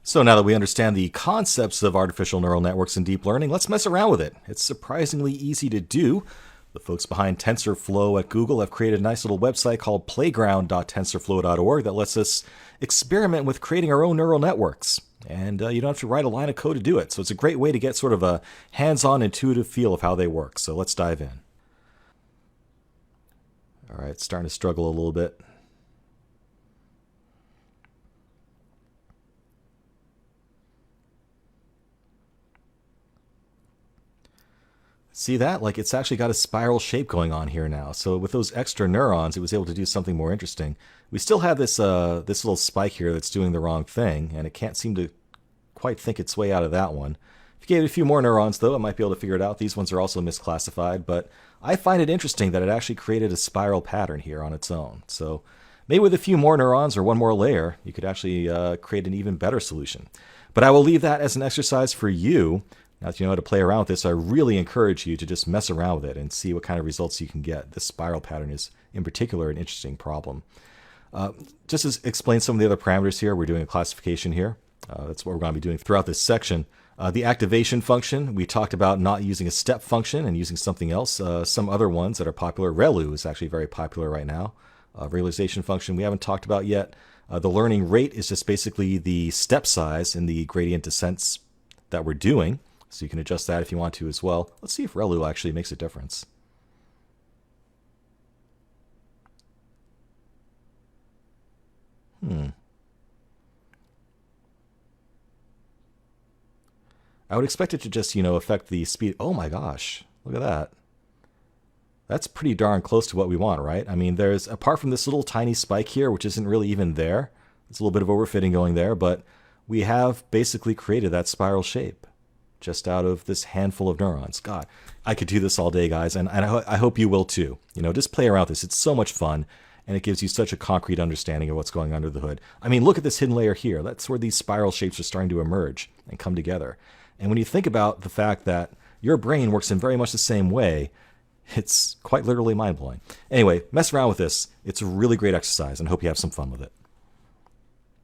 So now that we understand the concepts of artificial neural networks and deep learning, let's mess around with it. It's surprisingly easy to do. The folks behind Tensorflow at Google have created a nice little website called playground.tensorflow.org that lets us experiment with creating our own neural networks. And you don't have to write a line of code to do it. So it's a great way to get sort of a hands-on, intuitive feel of how they work. So let's dive in. All right, it's starting to struggle a little bit. See that? Like it's actually got a spiral shape going on here now. So with those extra neurons, it was able to do something more interesting. We still have this this little spike here that's doing the wrong thing, and it can't seem to quite think its way out of that one. If you gave it a few more neurons, though, it might be able to figure it out. These ones are also misclassified, but I find it interesting that it actually created a spiral pattern here on its own. So maybe with a few more neurons or one more layer, you could actually create an even better solution. But I will leave that as an exercise for you. Now that you know how to play around with this, I really encourage you to just mess around with it and see what kind of results you can get. This spiral pattern is, in particular, an interesting problem. Just to explain some of the other parameters here, we're doing a classification here. That's what we're going to be doing throughout this section. The activation function, we talked about not using a step function and using something else. Some other ones that are popular, ReLU is actually very popular right now. Realization function we haven't talked about yet. The learning rate is just basically the step size in the gradient descents that we're doing. So you can adjust that if you want to as well. Let's see if ReLU actually makes a difference. I would expect it to just, affect the speed. Oh my gosh, look at that. That's pretty darn close to what we want, right? I mean, there's, apart from this little tiny spike here, which isn't really even there, there's a little bit of overfitting going there, but we have basically created that spiral shape just out of this handful of neurons. God, I could do this all day, guys, and I hope you will too. Just play around with this. It's so much fun, and it gives you such a concrete understanding of what's going on under the hood. I mean, look at this hidden layer here. That's where these spiral shapes are starting to emerge and come together. And when you think about the fact that your brain works in very much the same way, it's quite literally mind-blowing. Anyway, mess around with this. It's a really great exercise, and I hope you have some fun with it.